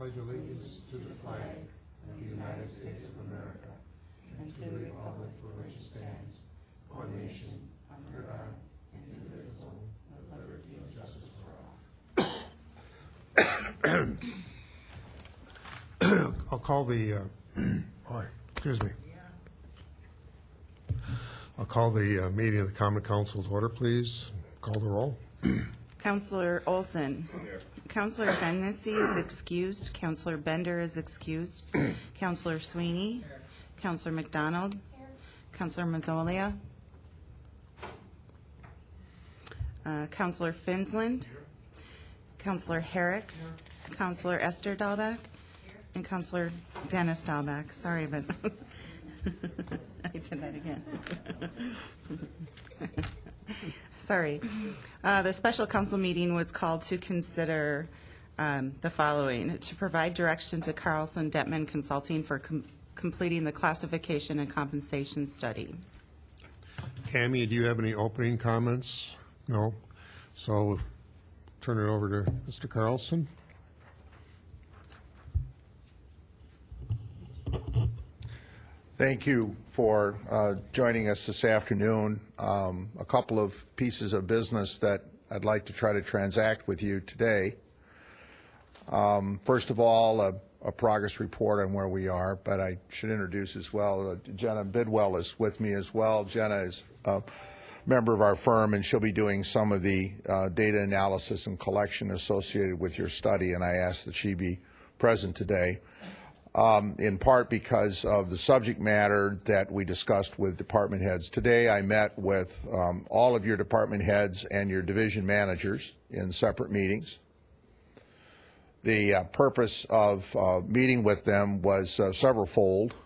pledge allegiance to the flag of the United States of America and to the republic for which it stands, one nation, under God, indivisible, with liberty and justice for all. I'll call the, I'll call the meeting of the Common Council to order, please. Call the roll. Councillor Olson. Here. Councillor Hennessy is excused. Councillor Bender is excused. Councillor Sweeney. Here. Councillor McDonald. Here. Councillor Mazzolia. Councillor Finsland. Here. Councillor Herrick. Here. Councillor Esther Dahlbeck. Here. And Councillor Dennis Dahlbeck. Sorry, but I did that again. Sorry. The special council meeting was called to consider the following: to provide direction to Carlson Detman Consulting for completing the classification and compensation study. Cammie, do you have any opening comments? No? So turn it over to Mr. Carlson. Thank you for joining us this afternoon. A couple of pieces of business that I'd like to try to transact with you today. First of all, a progress report on where we are, but I should introduce as well, Jenna Bidwell is with me as well. Jenna is a member of our firm, and she'll be doing some of the data analysis and collection associated with your study, and I asked that she be present today. In part because of the subject matter that we discussed with department heads. Today I met with all of your department heads and your division managers in separate meetings. The purpose of meeting with them was several-fold.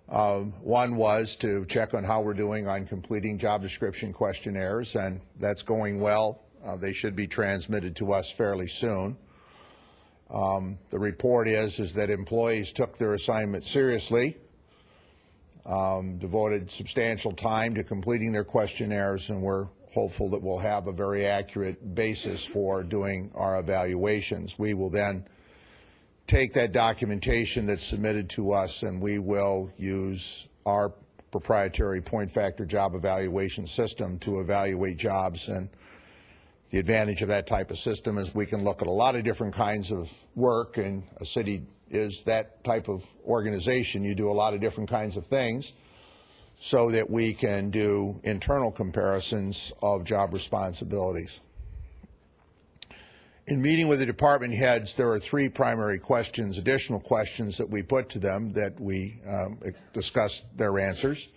One was to check on how we're doing on completing job description questionnaires, and that's going well. They should be transmitted to us fairly soon. The report is that employees took their assignment seriously, devoted substantial time to completing their questionnaires, and we're hopeful that we'll have a very accurate basis for doing our evaluations. We will then take that documentation that's submitted to us, and we will use our proprietary point factor job evaluation system to evaluate jobs. And the advantage of that type of system is we can look at a lot of different kinds of work, and a city is that type of organization. You do a lot of different kinds of things so that we can do internal comparisons of job responsibilities. In meeting with the department heads, there are three primary questions, additional questions that we put to them that we discussed their answers.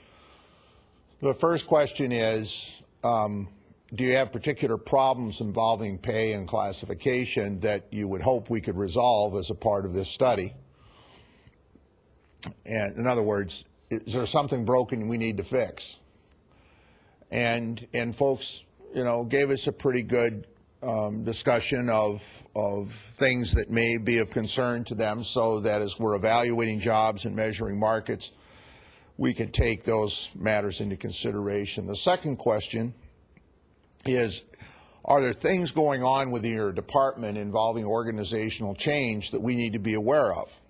The first question is, do you have particular problems involving pay and classification that you would hope we could resolve as a part of this study? And in other words, is there something broken we need to fix? And folks, you know, gave us a pretty good discussion of things that may be of concern to them, so that as we're evaluating jobs and measuring markets, we can take those matters into consideration. The second question is, are there things going on within your department involving organizational change that we need to be aware of?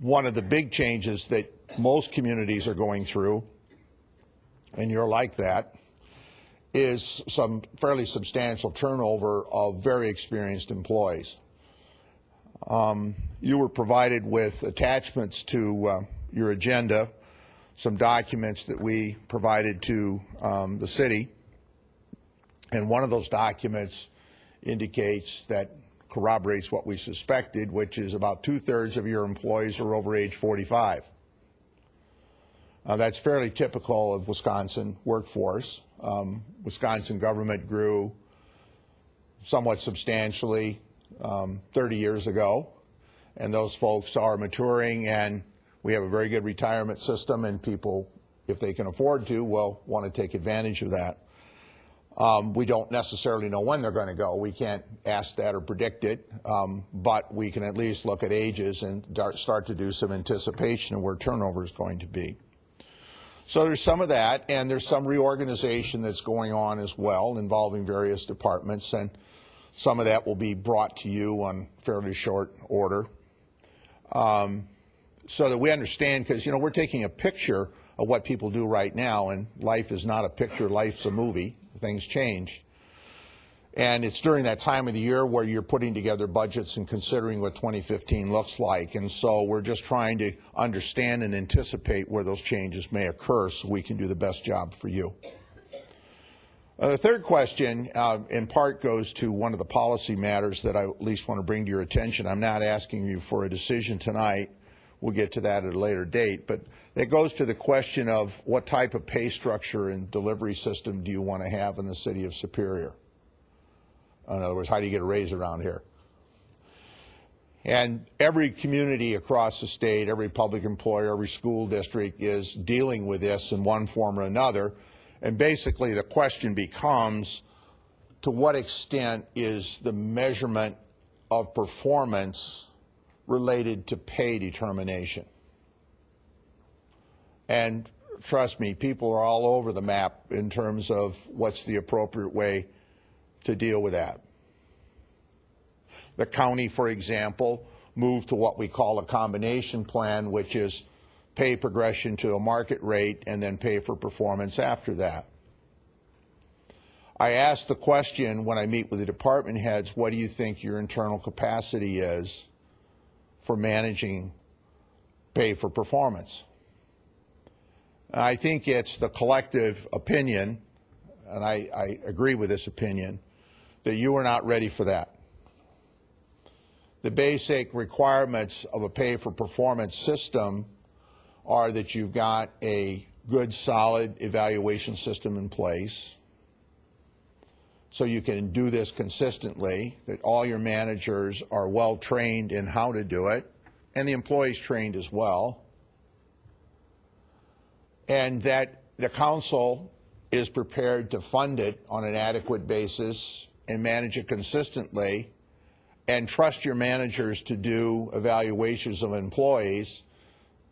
One of the big changes that most communities are going through, and you're like that, is some fairly substantial turnover of very experienced employees. You were provided with attachments to your agenda, some documents that we provided to the city, and one of those documents indicates that corroborates what we suspected, which is about 2/3 of your employees are over age 45. That's fairly typical of Wisconsin workforce. Wisconsin government grew somewhat substantially 30 years ago, and those folks are maturing, and we have a very good retirement system, and people, if they can afford to, will want to take advantage of that. We don't necessarily know when they're going to go. We can't ask that or predict it, but we can at least look at ages and start to do some anticipation of where turnover is going to be. So there's some of that, and there's some reorganization that's going on as well involving various departments. And Some of that will be brought to you on fairly short order, so that we understand, because, you know, we're taking a picture of what people do right now, and life is not a picture, life's a movie. Things change. And it's during that time of the year where you're putting together budgets and considering what 2015 looks like. And so we're just trying to understand and anticipate where those changes may occur so we can do the best job for you. The third question, in part, goes to one of the policy matters that I at least want to bring to your attention. I'm not asking you for a decision tonight. We'll get to that at a later date. But it goes to the question of what type of pay structure and delivery system do you want to have in the city of Superior? In other words, how do you get a raise around here? And every community across the state, every public employer, every school district is dealing with this in one form or another. And basically the question becomes, to what extent is the measurement of performance related to pay determination? And trust me, people are all over the map in terms of what's the appropriate way to deal with that. The county, for example, moved to what we call a combination plan, which is pay progression to a market rate and then pay for performance after that. I ask the question when I meet with the department heads, what do you think your internal capacity is for managing pay for performance? And I think it's the collective opinion, and I agree with this opinion, that you are not ready for that. The basic requirements of a pay for performance system are that you've got a good, solid evaluation system in place, so you can do this consistently, that all your managers are well trained in how to do it, and the employees trained as well, and that the council is prepared to fund it on an adequate basis and manage it consistently, and trust your managers to do evaluations of employees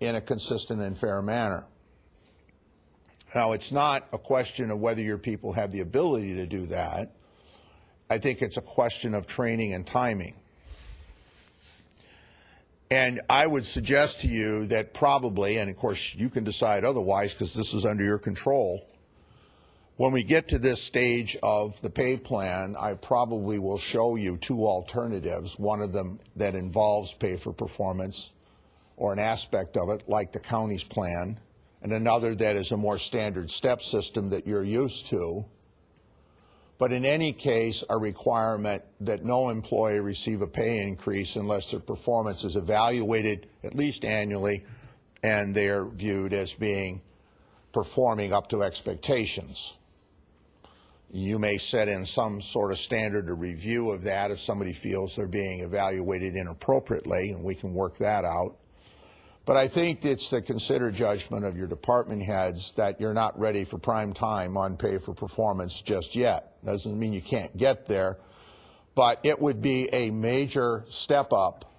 in a consistent and fair manner. Now, it's not a question of whether your people have the ability to do that. I think it's a question of training and timing. And I would suggest to you that probably, and of course you can decide otherwise because this is under your control, when we get to this stage of the pay plan, I probably will show you two alternatives, one of them that involves pay for performance or an aspect of it, like the county's plan, and another that is a more standard step system that you're used to. But in any case, a requirement that no employee receive a pay increase unless their performance is evaluated at least annually and they're viewed as being performing up to expectations. You may set in some sort of standard of review of that if somebody feels they're being evaluated inappropriately, and we can work that out. But I think it's the considered judgment of your department heads that you're not ready for prime time on pay for performance just yet. Doesn't mean you can't get there, but it would be a major step up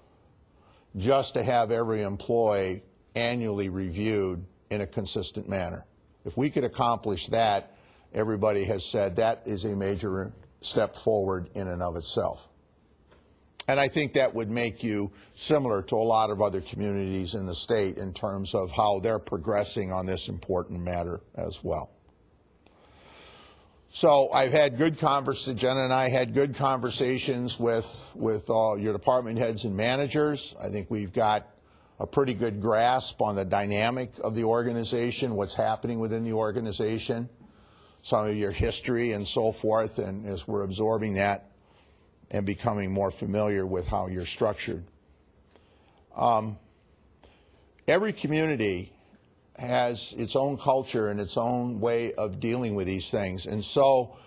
just to have every employee annually reviewed in a consistent manner. If we could accomplish that, everybody has said that is a major step forward in and of itself. And I think that would make you similar to a lot of other communities in the state in terms of how they're progressing on this important matter as well. So I've had good conversations, Jenna and I had good conversations with all your department heads and managers. I think we've got a pretty good grasp on the dynamic of the organization, what's happening within the organization, some of your history and so forth, and as we're absorbing that and becoming more familiar with how you're structured. Every community has its own culture and its own way of dealing with these things, and so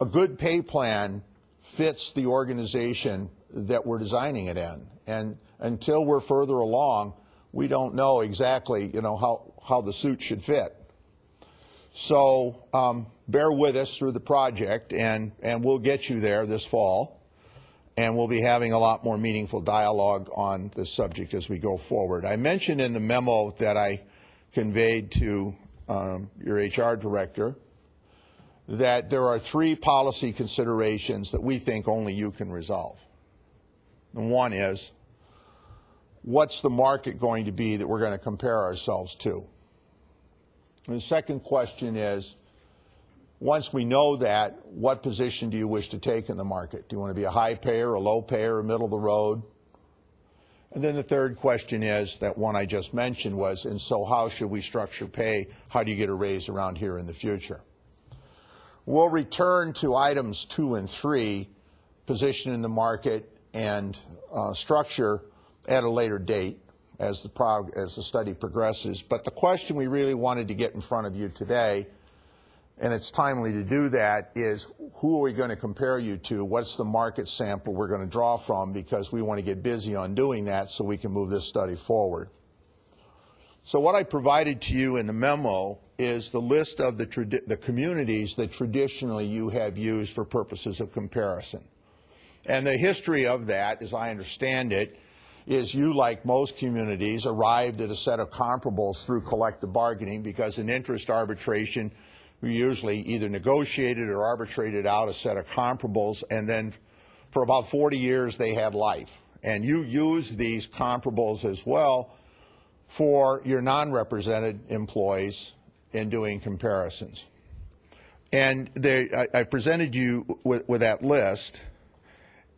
a good pay plan fits the organization that we're designing it in. And until we're further along, we don't know exactly, how the suit should fit. So bear with us through the project, and we'll get you there this fall. And we'll be having a lot more meaningful dialogue on this subject as we go forward. I mentioned in the memo that I conveyed to your HR director that there are 3 policy considerations that we think only you can resolve. And one is, what's the market going to be that we're going to compare ourselves to? And the second question is, once we know that, what position do you wish to take in the market? Do you want to be a high payer, a low payer, a middle of the road? And then the third question is, that one I just mentioned was, and so how should we structure pay? How do you get a raise around here in the future? We'll return to items 2 and 3, position in the market and structure, at a later date as the study progresses. But the question we really wanted to get in front of you today, and it's timely to do that, is who are we going to compare you to? What's the market sample we're going to draw from? Because we want to get busy on doing that so we can move this study forward. So what I provided to you in the memo is the list of the communities that traditionally you have used for purposes of comparison. And the history of that, as I understand it, is you, like most communities, arrived at a set of comparables through collective bargaining, because in interest arbitration, we usually either negotiated or arbitrated out a set of comparables, and then for about 40 years they had life. And you use these comparables as well for your non-represented employees in doing comparisons. And I presented you with that list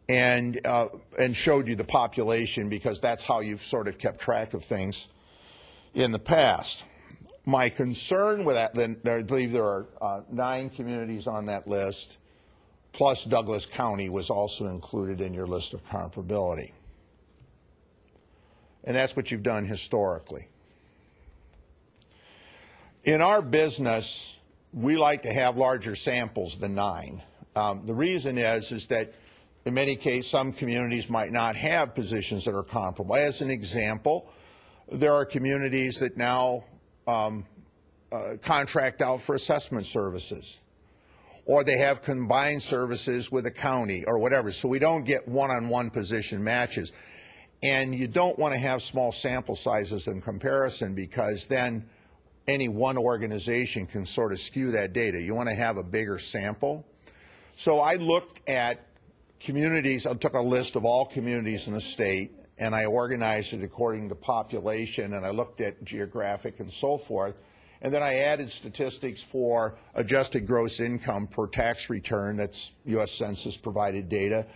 and showed you the population, because that's how you've sort of kept track of things in the past. My concern with that, then, I believe there are 9 communities on that list, plus Douglas County was also included in your list of comparability. And that's what you've done historically. In our business, we like to have larger samples than 9. The reason is that in many cases, some communities might not have positions that are comparable. As an example, there are communities that now contract out for assessment services, or they have combined services with a county or whatever, so we don't get one-on-one position matches. And you don't want to have small sample sizes in comparison, because then any one organization can sort of skew that data. You want to have a bigger sample. So I looked at communities, I took a list of all communities in the state, and I organized it according to population, and I looked at geographic and so forth. And then I added statistics for adjusted gross income per tax return, that's U.S. Census provided data,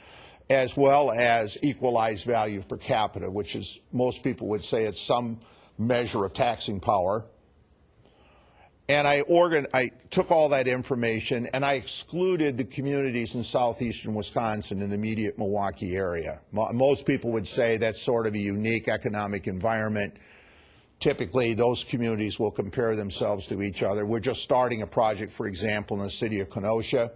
as well as equalized value per capita, which is, most people would say it's some measure of taxing power. And I took all that information and I excluded the communities in southeastern Wisconsin in the immediate Milwaukee area. Most people would say that's sort of a unique economic environment. Typically, those communities will compare themselves to each other. We're just starting a project, for example, in the city of Kenosha.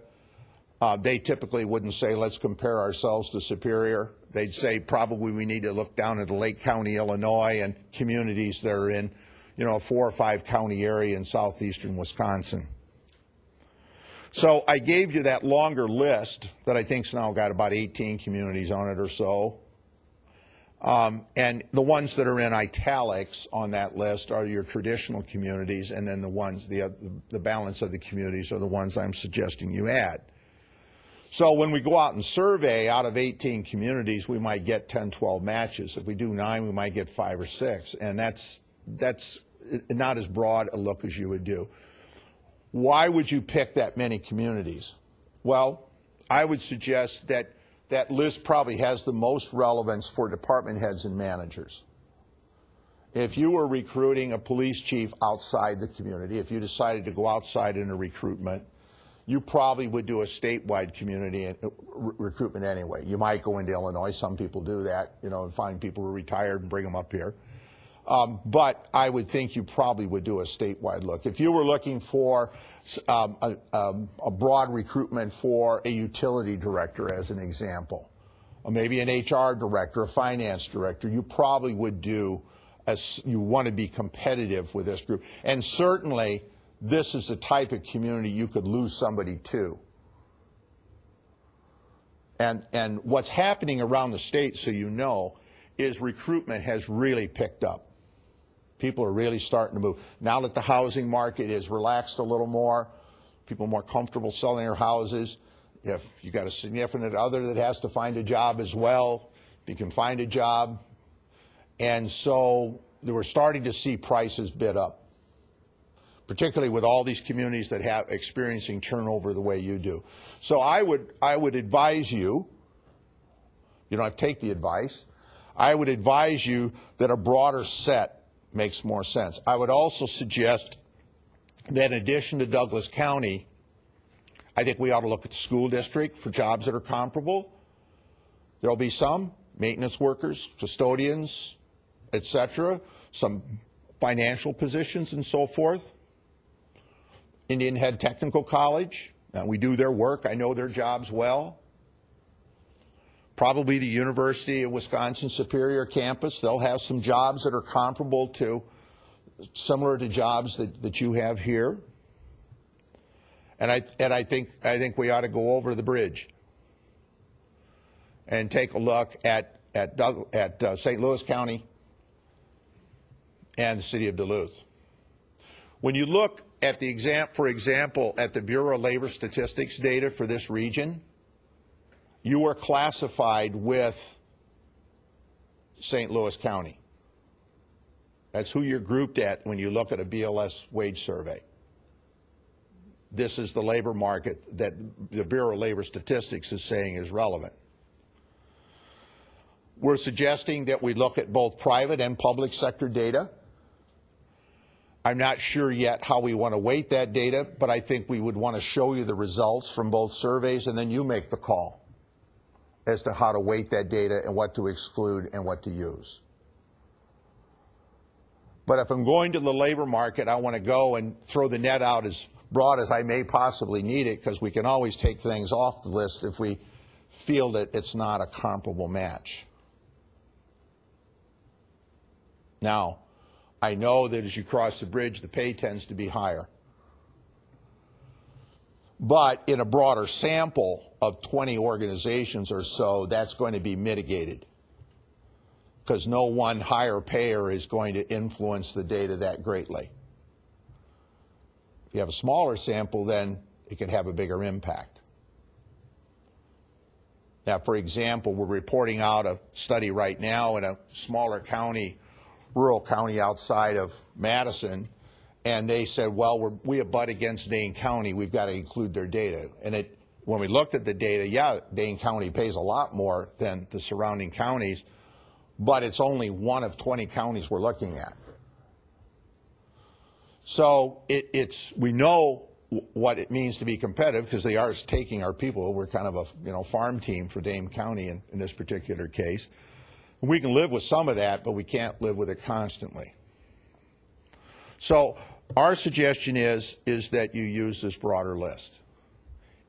They typically wouldn't say, let's compare ourselves to Superior. They'd say, probably we need to look down at Lake County, Illinois, and communities that are in, a 4 or 5 county area in southeastern Wisconsin. So I gave you that longer list that I think's now got about 18 communities on it or so. And the ones that are in italics on that list are your traditional communities, and then the ones, the balance of the communities are the ones I'm suggesting you add. So when we go out and survey, out of 18 communities, we might get 10, 12 matches. If we do 9, we might get 5 or 6, and that's not as broad a look as you would do. Why would you pick that many communities? Well, I would suggest that that list probably has the most relevance for department heads and managers. If you were recruiting a police chief outside the community, if you decided to go outside in a recruitment, you probably would do a statewide community recruitment anyway. You might go into Illinois. Some people do that, and find people who are retired and bring them up here. But I would think you probably would do a statewide look. If you were looking for a broad recruitment for a utility director, as an example, or maybe an HR director, a finance director, you probably would do, you want to be competitive with this group. And certainly, this is the type of community you could lose somebody to. And what's happening around the state, so you know, is recruitment has really picked up. People are really starting to move. Now that the housing market is relaxed a little more, people more comfortable selling their houses. If you got a significant other that has to find a job as well, you can find a job. And so we're starting to see prices bid up, particularly with all these communities that have experiencing turnover the way you do. So I would advise you, you don't have to take the advice, I would advise you that a broader set makes more sense. I would also suggest that in addition to Douglas County, I think we ought to look at the school district for jobs that are comparable. There'll be some maintenance workers, custodians, et cetera, some financial positions and so forth. Indian Head Technical College, we do their work. I know their jobs well. Probably the University of Wisconsin Superior campus, they'll have some jobs that are comparable to, similar to jobs that you have here. And I think we ought to go over the bridge and take a look at St. Louis County and the city of Duluth. When you look at for example, at the Bureau of Labor Statistics data for this region, you are classified with St. Louis County. That's who you're grouped at when you look at a BLS wage survey. This is the labor market that the Bureau of Labor Statistics is saying is relevant. We're suggesting that we look at both private and public sector data. I'm not sure yet how we want to weight that data, but I think we would want to show you the results from both surveys, and then you make the call as to how to weight that data and what to exclude and what to use. But if I'm going to the labor market, I want to go and throw the net out as broad as I may possibly need it, because we can always take things off the list if we feel that it's not a comparable match. Now, I know that as you cross the bridge, the pay tends to be higher. But in a broader sample of 20 organizations or so, that's going to be mitigated, because no one higher payer is going to influence the data that greatly. If you have a smaller sample, then it can have a bigger impact. Now, for example, we're reporting out a study right now in a smaller county, rural county outside of Madison, and they said, well, we abut against Dane County. We've got to include their data. And when we looked at the data, yeah, Dane County pays a lot more than the surrounding counties, but it's only one of 20 counties we're looking at. So we know what it means to be competitive, because they are taking our people. We're kind of a farm team for Dane County in this particular case. We can live with some of that, but we can't live with it constantly. So our suggestion is that you use this broader list.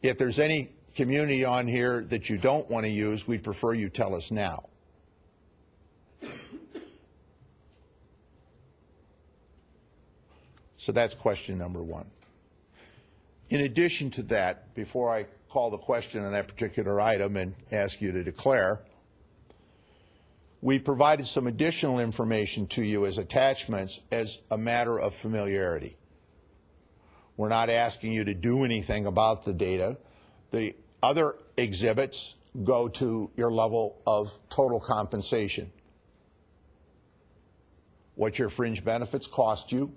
If there's any community on here that you don't want to use, we'd prefer you tell us now. So that's question number one. In addition to that, before I call the question on that particular item and ask you to declare, we provided some additional information to you as attachments as a matter of familiarity. We're not asking you to do anything about the data. The other exhibits go to your level of total compensation. What your fringe benefits cost you,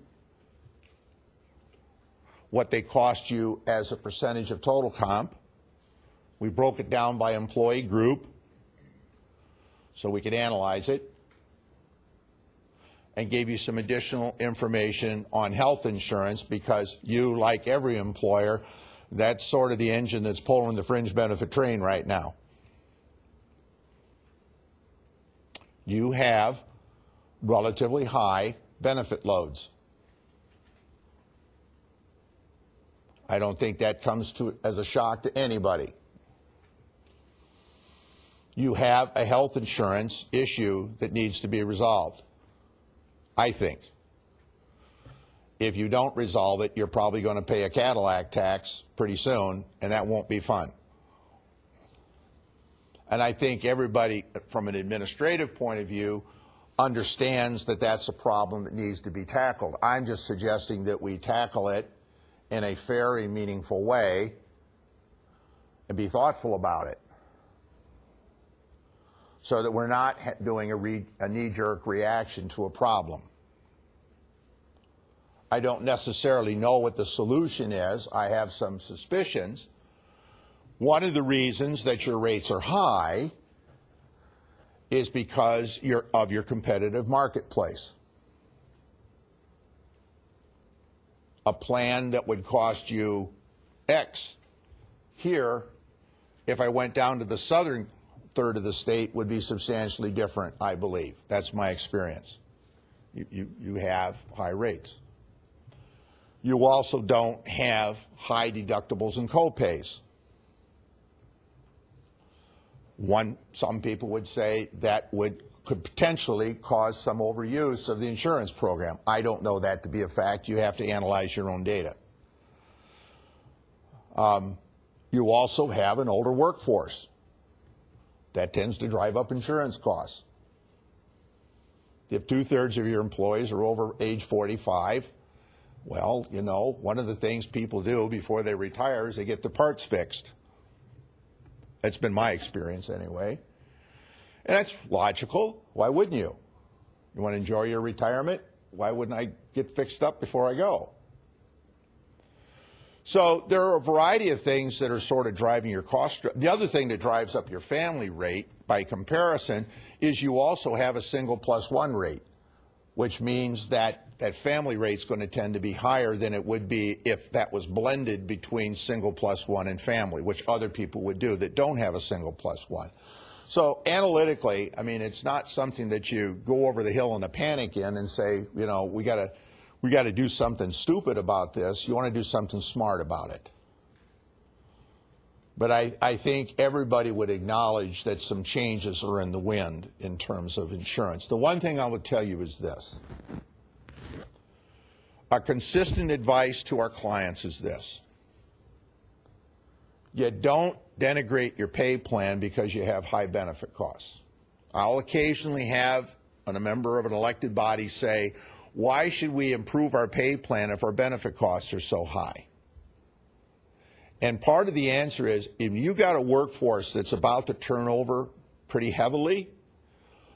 what they cost you as a percentage of total comp. We broke it down by employee group so we could analyze it, and gave you some additional information on health insurance, because you, like every employer, that's sort of the engine that's pulling the fringe benefit train right now. You have relatively high benefit loads. I don't think that comes as a shock to anybody. You have a health insurance issue that needs to be resolved, I think. If you don't resolve it, you're probably going to pay a Cadillac tax pretty soon, and that won't be fun. And I think everybody, from an administrative point of view, understands that that's a problem that needs to be tackled. I'm just suggesting that we tackle it in a fair and meaningful way and be thoughtful about it, so that we're not doing a knee-jerk reaction to a problem. I don't necessarily know what the solution is. I have some suspicions. One of the reasons that your rates are high is because of your competitive marketplace. A plan that would cost you X here, if I went down to the southern third of the state, would be substantially different, I believe. That's my experience. You have high rates. You also don't have high deductibles and co-pays. Some people would say that could potentially cause some overuse of the insurance program. I don't know that to be a fact. You have to analyze your own data. You also have an older workforce. That tends to drive up insurance costs. If 2/3 of your employees are over age 45, well, you know, one of the things people do before they retire is they get their parts fixed. That's been my experience anyway. And that's logical. Why wouldn't you? You want to enjoy your retirement? Why wouldn't I get fixed up before I go? So there are a variety of things that are sort of driving your cost. The other thing that drives up your family rate by comparison is you also have a single plus one rate, which means that that family rate's going to tend to be higher than it would be if that was blended between single plus one and family, which other people would do that don't have a single plus one. So analytically, I mean, it's not something that you go over the hill in a panic in and say, you know, we got to do something stupid about this. You want to do something smart about it. But I think everybody would acknowledge that some changes are in the wind in terms of insurance. The one thing I would tell you is this. Our consistent advice to our clients is this. You don't denigrate your pay plan because you have high benefit costs. I'll occasionally have a member of an elected body say, why should we improve our pay plan if our benefit costs are so high? And part of the answer is, if you got a workforce that's about to turn over pretty heavily,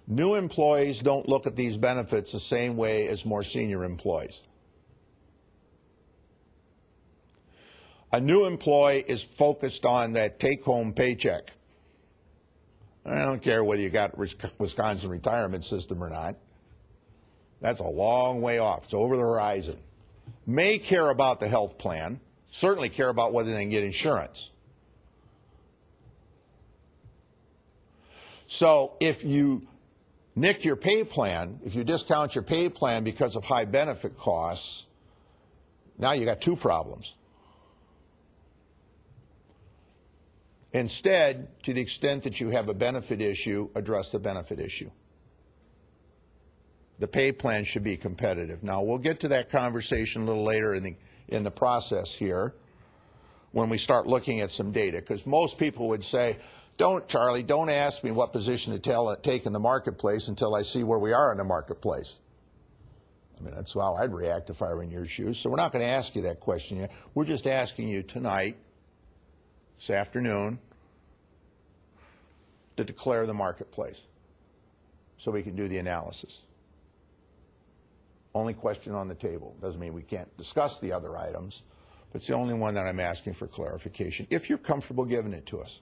new employees don't look at these benefits the same way as more senior employees. A new employee is focused on that take-home paycheck. I don't care whether you got Wisconsin retirement system or not. That's a long way off. It's over the horizon. May care about the health plan, certainly care about whether they can get insurance. So if you nick your pay plan, if you discount your pay plan because of high benefit costs, now you got two problems. Instead, to the extent that you have a benefit issue, address the benefit issue. The pay plan should be competitive. Now, we'll get to that conversation a little later in the process here when we start looking at some data, because most people would say, Charlie, don't ask me what position to take in the marketplace until I see where we are in the marketplace. I mean, that's how I'd react if I were in your shoes. So we're not going to ask you that question yet. We're just asking you tonight, this afternoon, to declare the marketplace so we can do the analysis. Only question on the table. Doesn't mean we can't discuss the other items, but it's the only one that I'm asking for clarification, if you're comfortable giving it to us.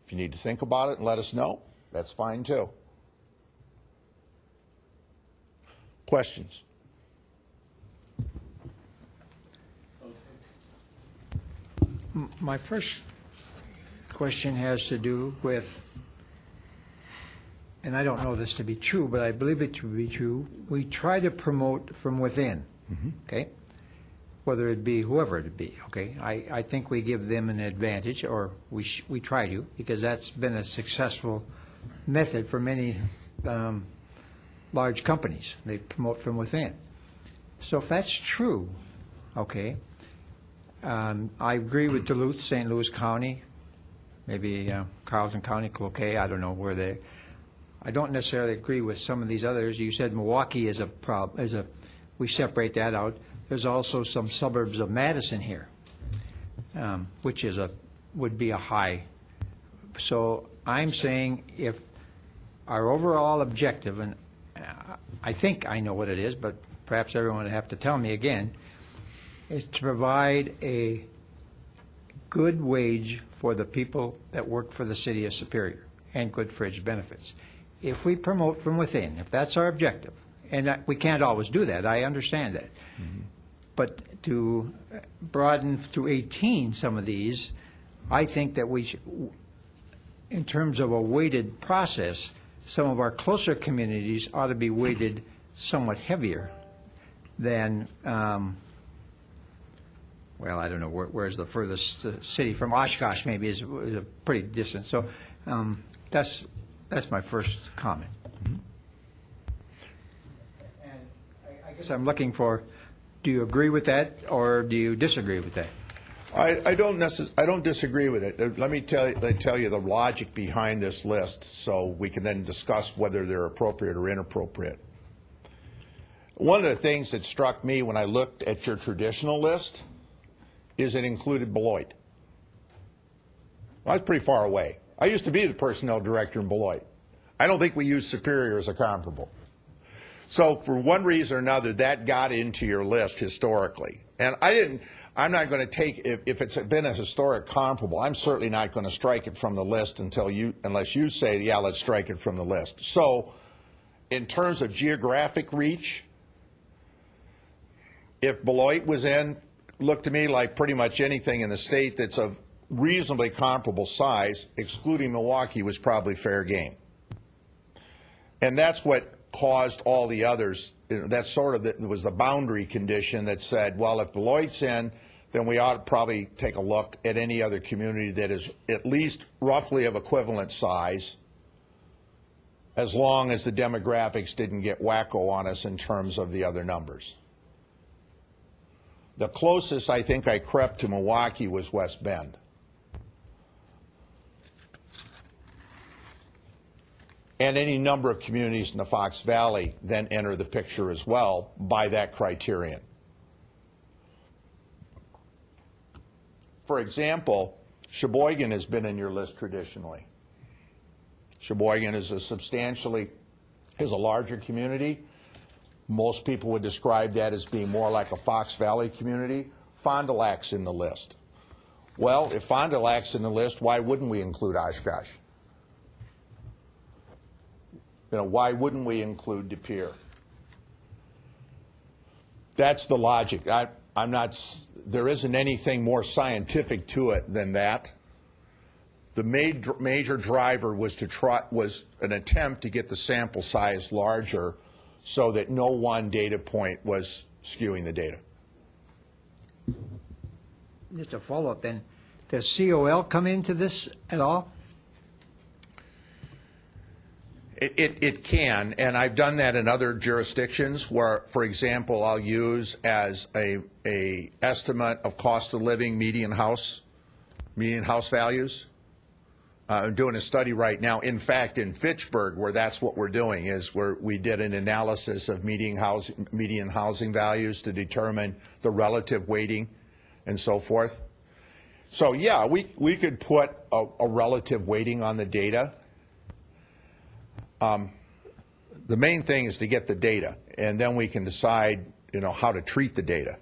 If you need to think about it and let us know, that's fine too. Questions? My first question has to do with, and I don't know this to be true, but I believe it to be true, we try to promote from within, okay? Whether it be whoever it be, okay? I think we give them an advantage, or we try to, because that's been a successful method for many large companies. They promote from within. So if that's true, okay, I agree with Duluth, St. Louis County, maybe Carleton County, Cloquet, I don't know where they. I don't necessarily agree with some of these others. You said Milwaukee is a problem. We separate that out. there's also some suburbs of Madison here, which would be a high. So I'm saying if our overall objective, and I think I know what it is, but perhaps everyone would have to tell me again, is to provide a good wage for the people that work for the city of Superior and good fringe benefits. If we promote from within, if that's our objective, and we can't always do that, I understand that. But to broaden to 18 some of these, I think that we should, in terms of a weighted process, some of our closer communities ought to be weighted somewhat heavier than, well, I don't know, where's the furthest city from Oshkosh maybe is a pretty distant. So that's my first comment. And I guess I'm looking for, do you agree with that or do you disagree with that? I don't disagree with it. Let me tell you the logic behind this list so we can then discuss whether they're appropriate or inappropriate. One of the things that struck me when I looked at your traditional list is it included Beloit. Well, that's pretty far away. I used to be the personnel director in Beloit. I don't think we use Superior as a comparable. So for one reason or another, that got into your list historically. And I'm not going to take, if it's been a historic comparable, I'm certainly not going to strike it from the list unless you say, yeah, let's strike it from the list. So in terms of geographic reach, if Beloit was in, looked to me like pretty much anything in the state that's of reasonably comparable size, excluding Milwaukee, was probably fair game. And that's what caused all the others. That's sort of was the boundary condition that said, well, if Beloit's in, then we ought to probably take a look at any other community that is at least roughly of equivalent size, as long as the demographics didn't get wacko on us in terms of the other numbers. The closest I think I crept to Milwaukee was West Bend. And any number of communities in the Fox Valley then enter the picture as well by that criterion. For example, Sheboygan has been in your list traditionally. Sheboygan is a larger community. Most people would describe that as being more like a Fox Valley community. Fond du Lac's in the list. Well, if Fond du Lac's in the list, why wouldn't we include Oshkosh? Why wouldn't we include De Pere? That's the logic. There isn't anything more scientific to it than that. The major driver was an attempt to get the sample size larger so that no one data point was skewing the data. Just a follow-up then. Does COL come into this at all? It can, and I've done that in other jurisdictions where, for example, I'll use as a estimate of cost of living median house values. I'm doing a study right now, in fact, in Fitchburg, where that's what we're doing, is where we did an analysis of median housing values to determine the relative weighting and so forth. So yeah, we could put a relative weighting on the data. The main thing is to get the data, and then we can decide, how to treat the data.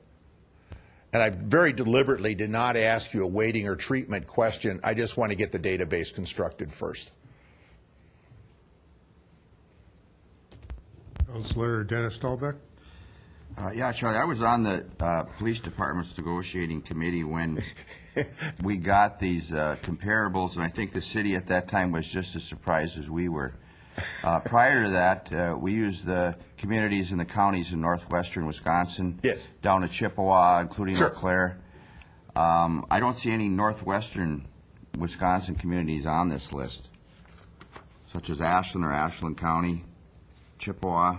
And I very deliberately did not ask you a weighting or treatment question. I just want to get the database constructed first. Councilor Dennis Stolbeck. Yeah, Charlie, I was on the police department's negotiating committee when we got these comparables, and I think the city at that time was just as surprised as we were. Prior to that, we used the communities in the counties in northwestern Wisconsin, yes, down to Chippewa, including sure, Eau Claire. I don't see any northwestern Wisconsin communities on this list, such as Ashland or Ashland County, Chippewa.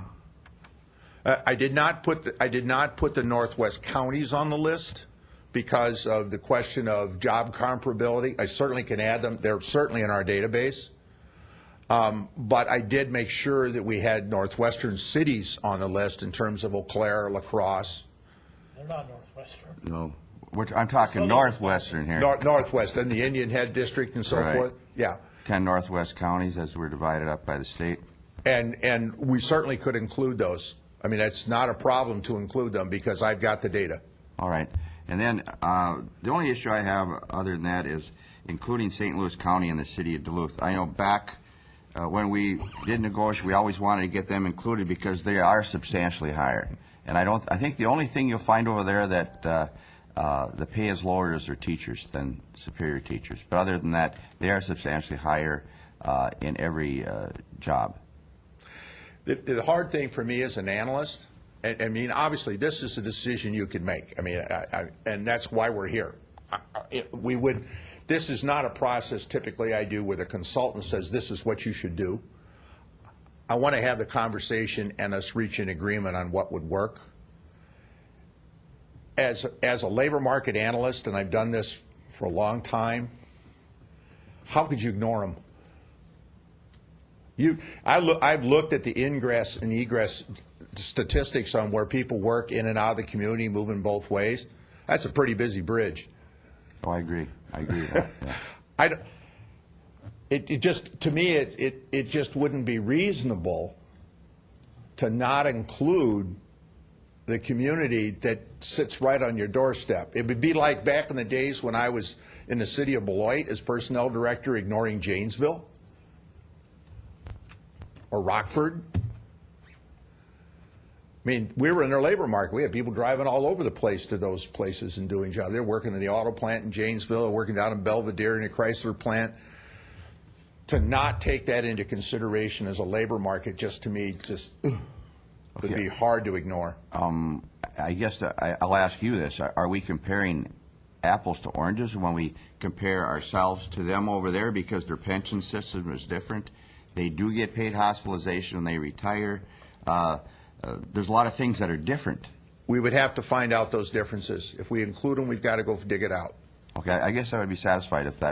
I did not put the Northwest counties on the list because of the question of job comparability. I certainly can add them. They're certainly in our database. But I did make sure that we had northwestern cities on the list in terms of Eau Claire, La Crosse. They're not Northwestern. No, I'm talking Northwestern here. Northwest, and the Indian Head District and so Right. forth. Yeah. 10 Northwest counties as we're divided up by the state. And we certainly could include those. I mean, it's not a problem to include them because I've got the data. All right. And then the only issue I have other than that is including St. Louis County and the city of Duluth. I know back when we did negotiate, we always wanted to get them included because they are substantially higher. And I think the only thing you'll find over there that the pay is lower is their teachers than superior teachers. But other than that, they are substantially higher in every job. The hard thing for me as an analyst, I mean, obviously, this is a decision you can make. I mean, and that's why we're here. This is not a process typically I do where the consultant says this is what you should do. I want to have the conversation and us reach an agreement on what would work. As a labor market analyst, and I've done this for a long time, how could you ignore them? I've looked at the ingress and egress statistics on where people work in and out of the community, moving both ways. That's a pretty busy bridge. Oh, I agree. I agree with that. Yeah. It just, to me, it just wouldn't be reasonable to not include the community that sits right on your doorstep. It would be like back in the days when I was in the city of Beloit as personnel director, ignoring Janesville or Rockford. I mean, we were in their labor market. We had people driving all over the place to those places and doing jobs. They're working in the auto plant in Janesville, they're working down in Belvedere in the Chrysler plant. To not take that into consideration as a labor market, just to me, would be hard to ignore. I guess I'll ask you this. Are we comparing apples to oranges when we compare ourselves to them over there because their pension system is different? They do get paid hospitalization when they retire. There's a lot of things that are different. We would have to find out those differences. If we include them, we've got to go dig it out. Okay, I guess I would be satisfied if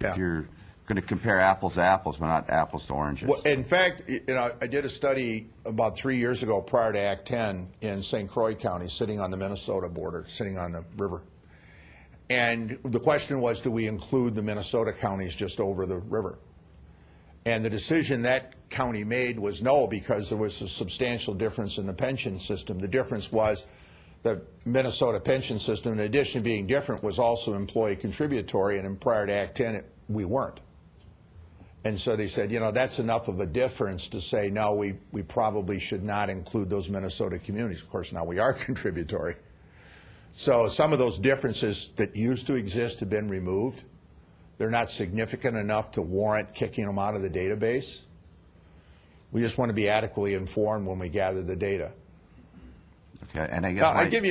Yeah. you're going to compare apples to apples, but not apples to oranges. Well, in fact, I did a study about 3 years ago prior to Act 10 in St. Croix County, sitting on the Minnesota border, sitting on the river. And the question was, do we include the Minnesota counties just over the river? And the decision that county made was no, because there was a substantial difference in the pension system. The difference was the Minnesota pension system, in addition to being different, was also employee contributory, and prior to Act 10, we weren't. And so they said, that's enough of a difference to say, no, we probably should not include those Minnesota communities. Of course, now we are contributory. So some of those differences that used to exist have been removed. They're not significant enough to warrant kicking them out of the database. We just want to be adequately informed when we gather the data. Okay, and I guess Let me give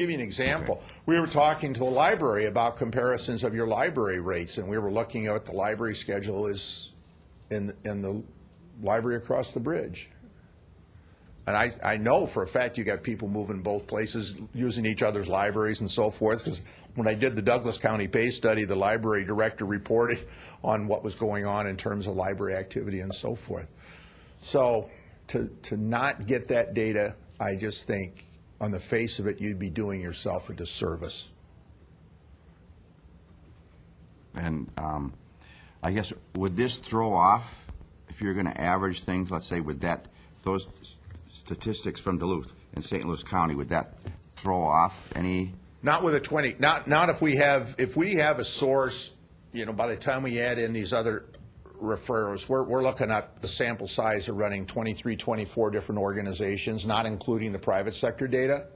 you an example. Okay. We were talking to the library about comparisons of your library rates, and we were looking at what the library schedule is in the library across the bridge. And I know for a fact you got people moving both places, using each other's libraries and so forth, because when I did the Douglas County pay study, the library director reported on what was going on in terms of library activity and so forth. So to not get that data, I just think on the face of it, you'd be doing yourself a disservice. And I guess, would this throw off, if you're going to average things, let's say, would those statistics from Duluth and St. Louis County, would that throw off any? Not with a 20, not if we have a source, by the time we add in these other referrals, we're looking at the sample size of running 23, 24 different organizations, not including the private sector data.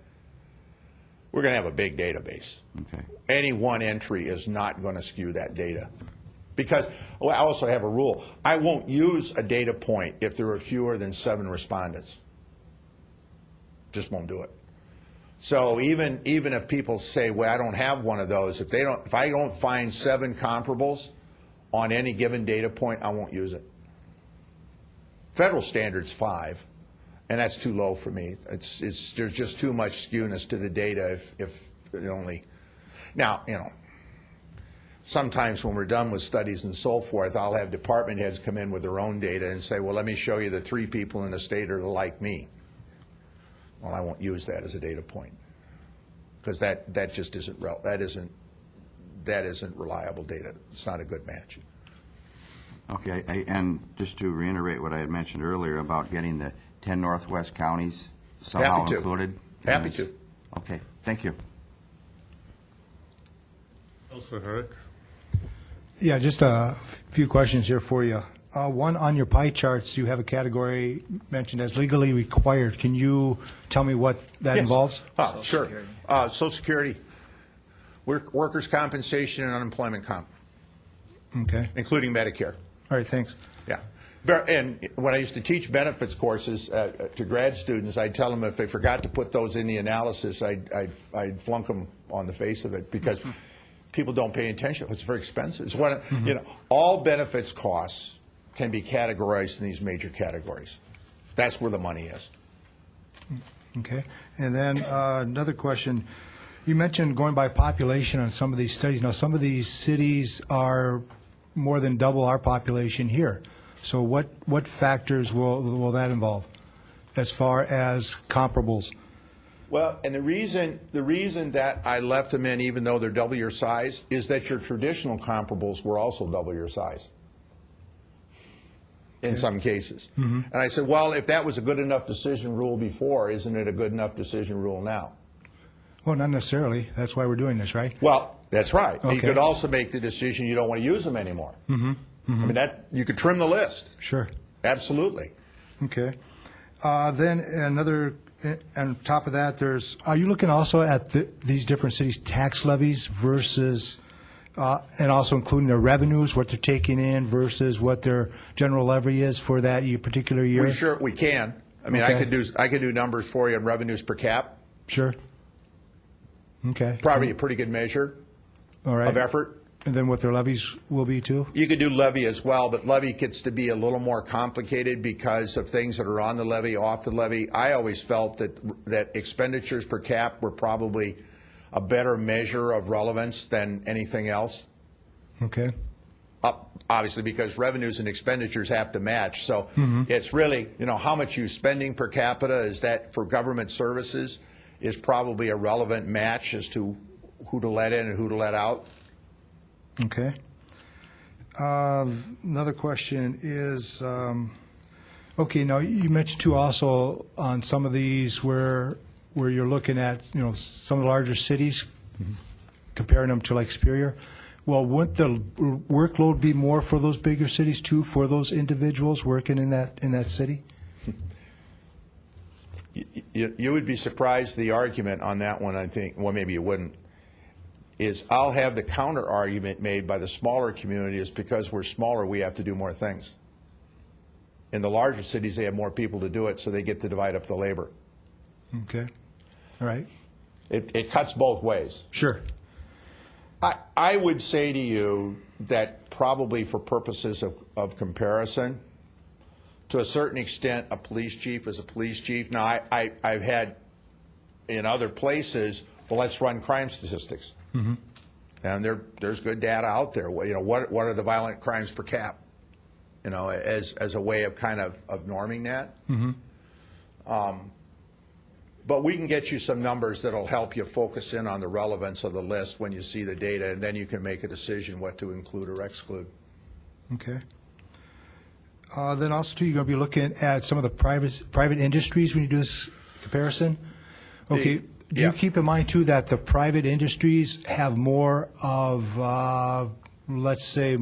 We're going to have a big database. Okay. Any one entry is not going to skew that data. Because I also have a rule. I won't use a data point if there are fewer than 7 respondents. Just won't do it. So even if people say, well, I don't have one of those, if I don't find 7 comparables on any given data point, I won't use it. Federal standard's 5, and that's too low for me. There's just too much skewness to the data if it only. Now, sometimes when we're done with studies and so forth, I'll have department heads come in with their own data and say, well, let me show you the 3 people in the state are like me. Well, I won't use that as a data point. because that just isn't that isn't reliable data. It's not a good match. Okay, and just to reiterate what I had mentioned earlier about getting the 10 northwest counties somehow Happy to. included. Happy to. Okay, thank you. Councilor Herrick? Yeah, just a few questions here for you. One, on your pie charts, you have a category mentioned as legally required. Can you tell me what that Yes. involves? Sure. Social Security, workers' compensation, and unemployment comp, Okay. including Medicare. All right, thanks. Yeah. And when I used to teach benefits courses to grad students, I'd tell them if they forgot to put those in the analysis, I'd flunk them on the face of it, because people don't pay attention. It's very expensive. It's one, all benefits costs can be categorized in these major categories. That's where the money is. Okay. And then another question. You mentioned going by population on some of these studies. Now, some of these cities are more than double our population here. So what factors will that involve as far as comparables? Well, and the reason that I left them in, even though they're double your size, is that your traditional comparables were also double your size in some cases. And I said, well, if that was a good enough decision rule before, isn't it a good enough decision rule now? Well, not necessarily. That's why we're doing this, right? Well, that's right. You Okay. could also make the decision you don't want to use them anymore. I mean, you could trim the list. Sure. Absolutely. Okay. Then another, on top of that, are you looking also at these different cities' tax levies versus, and also including their revenues, what they're taking in versus what their general levy is for that particular year? We can. I mean, Okay. I could do numbers for you on revenues per cap. Sure. Okay. Probably a pretty good measure All right. of effort. And then what their levies will be too? You could do levy as well, but levy gets to be a little more complicated because of things that are on the levy, off the levy. I always felt that expenditures per cap were probably a better measure of relevance than anything else. Okay. Obviously, because revenues and expenditures have to match. So it's really, how much you're spending per capita, is that for government services, is probably a relevant match as to who to let in and who to let out. Okay. Another question is, okay, now you mentioned too also on some of these where you're looking at, some of the larger cities, comparing them to like Superior. Well, wouldn't the workload be more for those bigger cities too, for those individuals working in that city? You would be surprised the argument on that one, I think. Well, maybe you wouldn't. Is I'll have the counter argument made by the smaller communities, because we're smaller, we have to do more things. In the larger cities, they have more people to do it, so they get to divide up the labor. Okay. All right. It cuts both ways. Sure. I would say to you that probably for purposes of comparison, to a certain extent, a police chief is a police chief. Now, I've had in other places, well, let's run crime statistics. And there's good data out there. What are the violent crimes per cap? As a way of kind of norming that. But we can get you some numbers that'll help you focus in on the relevance of the list when you see the data, and then you can make a decision what to include or exclude. Okay. Then also, too, you're going to be looking at some of the private industries when you do this comparison. Okay. Do you keep in mind, too, that the private industries have more of, let's say,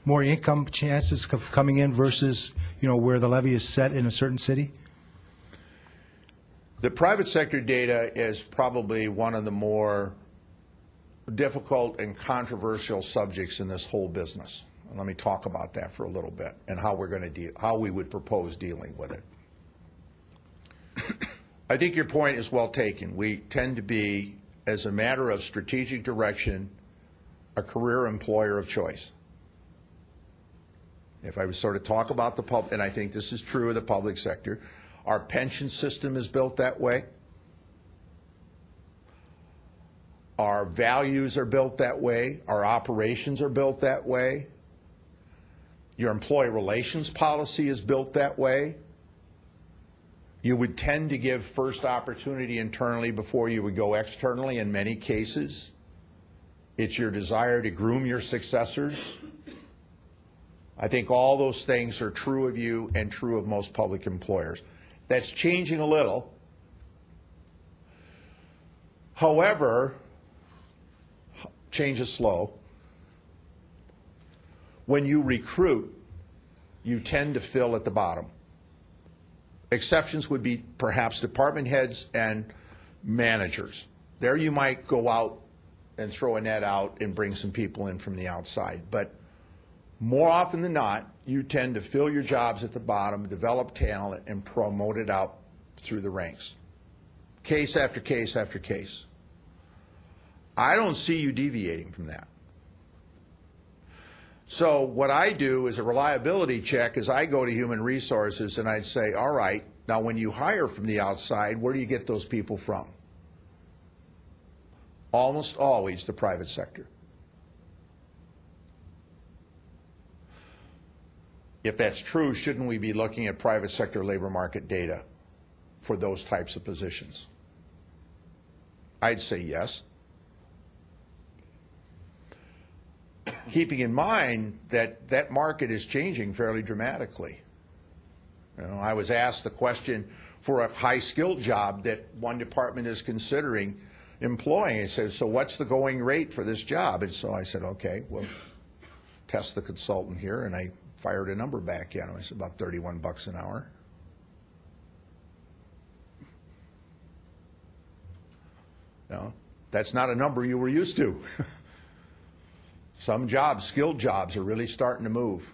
more income chances of coming in versus, where the levy is set in a certain city? The private sector data is probably one of the more difficult and controversial subjects in this whole business. And let me talk about that for a little bit and how we're going to how we would propose dealing with it. I think your point is well taken. We tend to be, as a matter of strategic direction, a career employer of choice. If I would sort of talk about the public, and I think this is true of the public sector, our pension system is built that way. Our values are built that way. Our operations are built that way. Your employee relations policy is built that way. You would tend to give first opportunity internally before you would go externally in many cases. It's your desire to groom your successors. I think all those things are true of you and true of most public employers. That's changing a little. However, change is slow. When you recruit, you tend to fill at the bottom. Exceptions would be perhaps department heads and managers. There you might go out and throw a net out and bring some people in from the outside. But more often than not, you tend to fill your jobs at the bottom, develop talent, and promote it out through the ranks. Case after case after case. I don't see you deviating from that. So what I do is a reliability check is I go to human resources and I'd say, all right, now when you hire from the outside, where do you get those people from? Almost always the private sector. If that's true, shouldn't we be looking at private sector labor market data for those types of positions? I'd say yes. Keeping in mind that that market is changing fairly dramatically. You know, I was asked the question for a high-skilled job that one department is considering employing. It says, so what's the going rate for this job? And so I said, okay, well, test the consultant here, and I fired a number back at him. I said, about $31 an hour. No, that's not a number you were used to. Some jobs, skilled jobs, are really starting to move.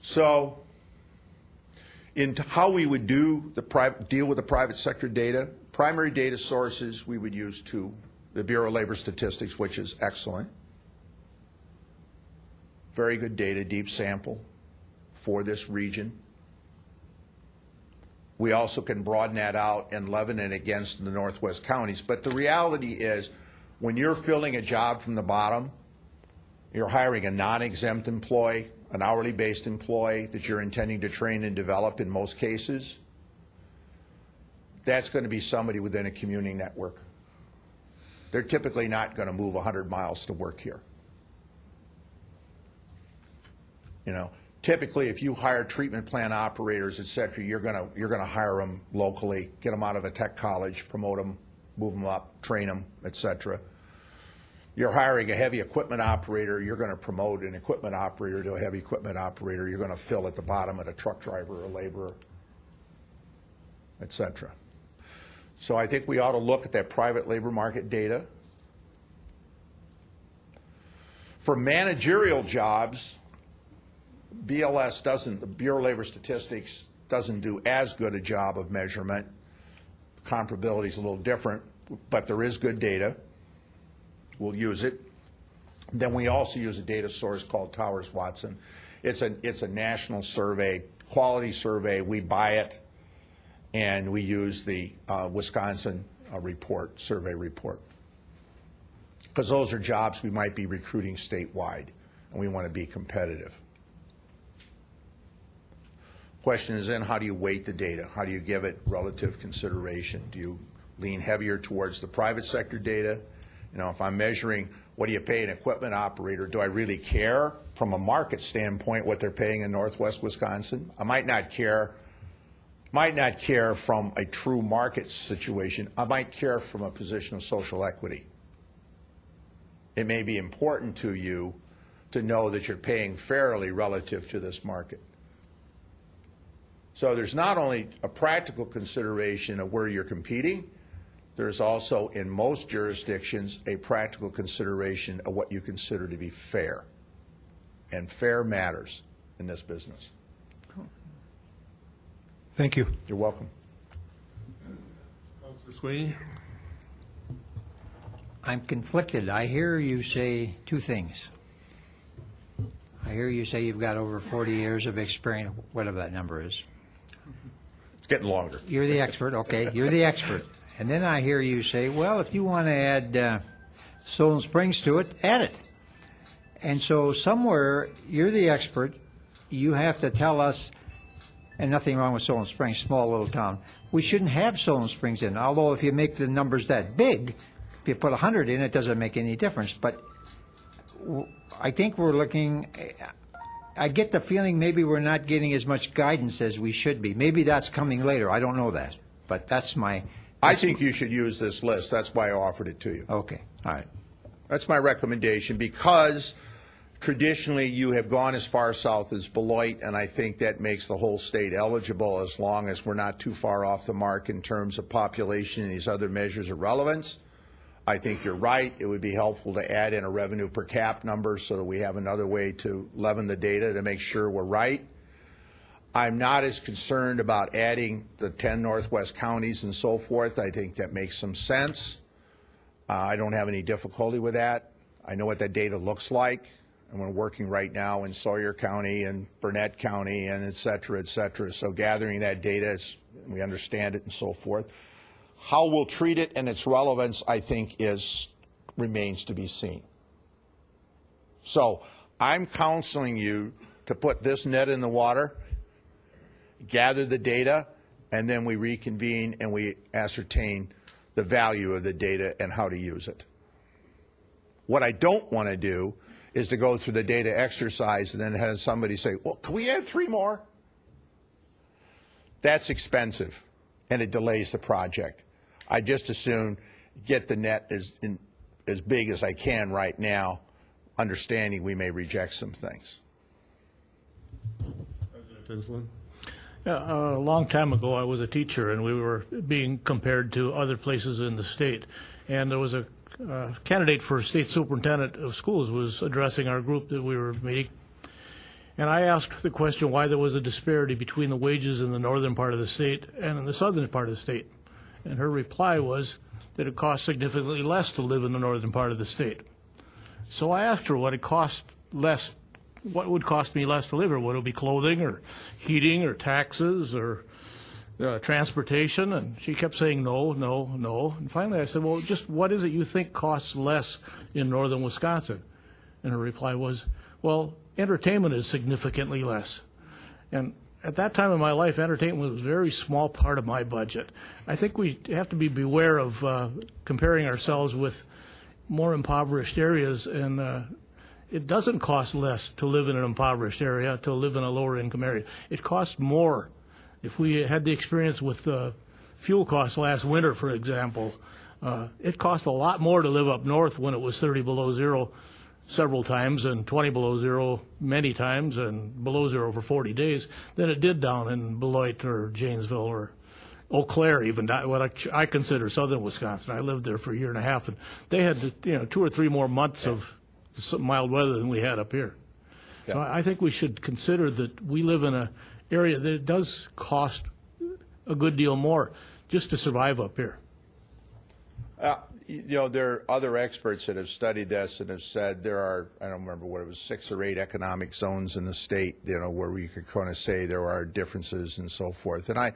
So, in how we would deal with the private sector data, primary data sources we would use two. The Bureau of Labor Statistics, which is excellent. Very good data, deep sample for this region. We also can broaden that out and leaven it against the Northwest counties. But the reality is, when you're filling a job from the bottom, you're hiring a non-exempt employee, an hourly-based employee that you're intending to train and develop in most cases. That's going to be somebody within a commuting network. They're typically not going to move 100 miles to work here. You know, typically, if you hire treatment plant operators, et cetera, you're going to hire them locally, get them out of a tech college, promote them, move them up, train them, et cetera. You're hiring a heavy equipment operator, you're going to promote an equipment operator to a heavy equipment operator. You're going to fill at the bottom at a truck driver or a laborer, et cetera. So I think we ought to look at that private labor market data. For managerial jobs, BLS doesn't, the Bureau of Labor Statistics doesn't do as good a job of measurement. Comparability is a little different, but there is good data. We'll use it. Then we also use a data source called Towers Watson. It's a national survey, quality survey. We buy it, and we use the Wisconsin survey report. Because those are jobs we might be recruiting statewide, and we want to be competitive. Question is then, how do you weight the data? How do you give it relative consideration? Do you lean heavier towards the private sector data? You know, if I'm measuring what do you pay an equipment operator, do I really care from a market standpoint what they're paying in Northwest Wisconsin? I might not care from a true market situation. I might care from a position of social equity. It may be important to you to know that you're paying fairly relative to this market. So there's not only a practical consideration of where you're competing, there's also, in most jurisdictions, a practical consideration of what you consider to be fair. And fair matters in this business. Thank you. You're welcome. Councilor Sweeney? I'm conflicted. I hear you say two things. I hear you say you've got over 40 years of experience, whatever that number is. It's getting longer. You're the expert, okay, you're the expert. And then I hear you say, well, if you want to add Stone Springs to it, add it. And so somewhere, you're the expert, you have to tell us and nothing wrong with Solon Springs, small little town. We shouldn't have Solon Springs in, although if you make the numbers that big, if you put 100 in, it doesn't make any difference. But I think we're looking, I get the feeling maybe we're not getting as much guidance as we should be. Maybe that's coming later, I don't know that, but that's my... I think you should use this list. That's why I offered it to you. Okay, all right. That's my recommendation, because traditionally you have gone as far south as Beloit, and I think that makes the whole state eligible as long as we're not too far off the mark in terms of population and these other measures of relevance. I think you're right. It would be helpful to add in a revenue per cap number so that we have another way to leaven the data to make sure we're right. I'm not as concerned about adding the 10 northwest counties and so forth. I think that makes some sense. I don't have any difficulty with that. I know what that data looks like, and we're working right now in Sawyer County and Burnett County and et cetera, et cetera. So gathering that data, we understand it and so forth. How we'll treat it and its relevance, I think, remains to be seen. So I'm counseling you to put this net in the water, gather the data, and then we reconvene and we ascertain the value of the data and how to use it. What I don't want to do is to go through the data exercise and then have somebody say, well, can we add 3 more? That's expensive, and it delays the project. I just as soon get the net as big as I can right now, understanding we may reject some things. President Tinsley? Yeah, a long time ago, I was a teacher, and we were being compared to other places in the state. And there was a candidate for state superintendent of schools was addressing our group that we were meeting. And I asked the question why there was a disparity between the wages in the northern part of the state and in the southern part of the state. And her reply was that it cost significantly less to live in the northern part of the state. So I asked her what it cost less. What would cost me less to live here? Would it be clothing or heating or taxes or transportation? And she kept saying no, no, no. And finally I said, well, just what is it you think costs less in northern Wisconsin? And her reply was, well, entertainment is significantly less. And at that time in my life, entertainment was a very small part of my budget. I think we have to be beware of comparing ourselves with more impoverished areas, and it doesn't cost less to live in an impoverished area, to live in a lower income area. It costs more. If we had the experience with fuel costs last winter, for example, it cost a lot more to live up north when it was 30 below zero several times and 20 below zero many times and below zero for 40 days than it did down in Beloit or Janesville or Eau Claire, even what I consider southern Wisconsin. I lived there for a year and a half, and they had 2 or 3 more months of mild weather than we had up here. Yeah. So I think we should consider that we live in an area that it does cost a good deal more just to survive up here. There are other experts that have studied this and have said there are, I don't remember what it was, 6 or 8 economic zones in the state, where we could kind of say there are differences and so forth. And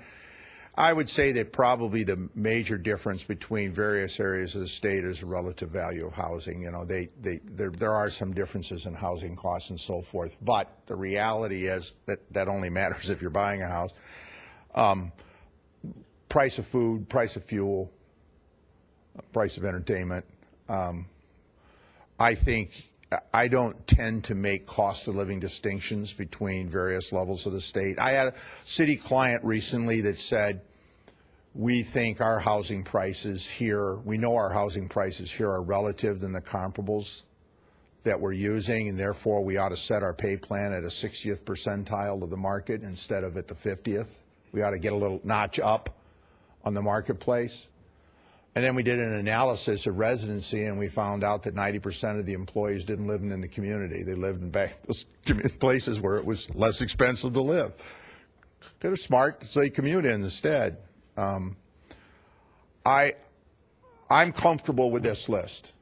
I would say that probably the major difference between various areas of the state is the relative value of housing. There are some differences in housing costs and so forth, but the reality is that only matters if you're buying a house. Price of food, price of fuel, price of entertainment. I don't tend to make cost of living distinctions between various levels of the state. I had a city client recently that said, we think our housing prices here, we know our housing prices here are relative than the comparables that we're using, and therefore we ought to set our pay plan at a 60th percentile of the market instead of at the 50th. We ought to get a little notch up on the marketplace. And then we did an analysis of residency, and we found out that 90% of the employees didn't live in the community. They lived in those places where it was less expensive to live. They're smart, so they commute in instead. I'm comfortable with this list.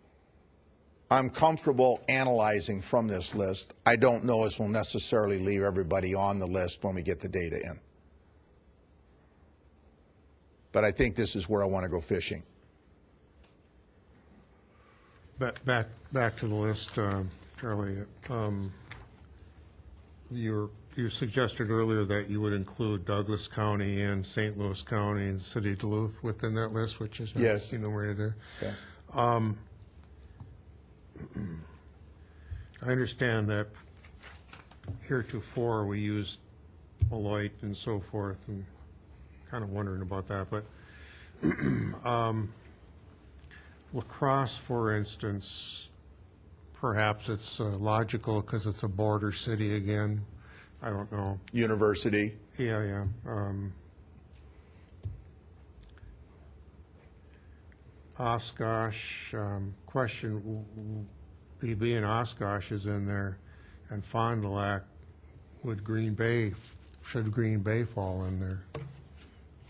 I'm comfortable analyzing from this list. I don't know if we'll necessarily leave everybody on the list when we get the data in. But I think this is where I want to go fishing. Back to the list, Charlie. Your you suggested earlier that you would include Douglas County and St. Louis County and the city of Duluth within that list, which is Yes. enumerated there. Okay. I understand that heretofore we used Beloit and so forth, and kind of wondering about that, but La Crosse, for instance, perhaps it's logical because it's a border city again. I don't know. University. Yeah. Oshkosh, question, being Oshkosh is in there, and Fond du Lac, should Green Bay fall in there?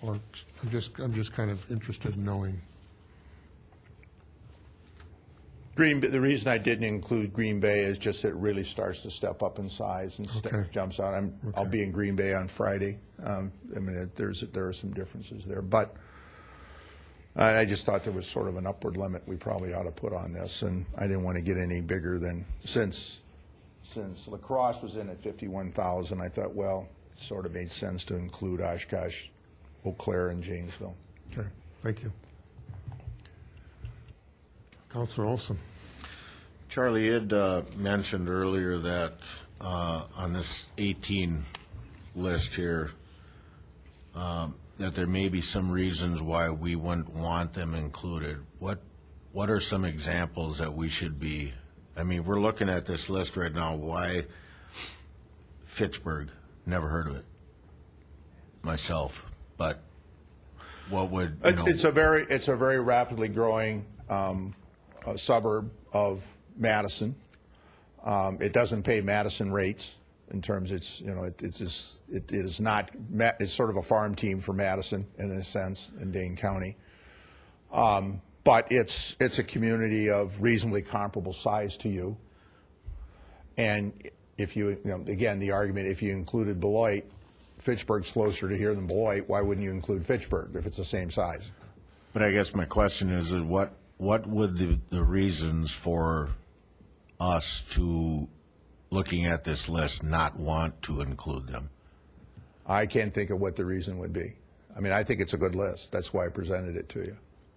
Or I'm just kind of interested in knowing. The reason I didn't include Green Bay is just it really starts to step up in size and Okay. jumps out. I'll be in Green Bay on Friday. I mean, there are some differences there, but I just thought there was sort of an upward limit we probably ought to put on this, and I didn't want to get any bigger than since La Crosse was in at 51,000. I thought, well, it sort of made sense to include Oshkosh, Eau Claire, and Janesville. Okay, thank you. Councilor Olson. Charlie, you had mentioned earlier that on this 18 list here, that there may be some reasons why we wouldn't want them included. What are some examples that we should be, I mean, we're looking at this list right now, why Fitchburg, never heard of it myself, but what would, you know, It's a very rapidly growing suburb of Madison. It doesn't pay Madison rates in terms it's sort of a farm team for Madison in a sense in Dane County. But it's a community of reasonably comparable size to you. And if again, the argument, if you included Beloit, Fitchburg's closer to here than Beloit, why wouldn't you include Fitchburg if it's the same size? but I guess my question is what would the reasons for us to, looking at this list, not want to include them? I can't think of what the reason would be. I mean, I think it's a good list. That's why I presented it to you.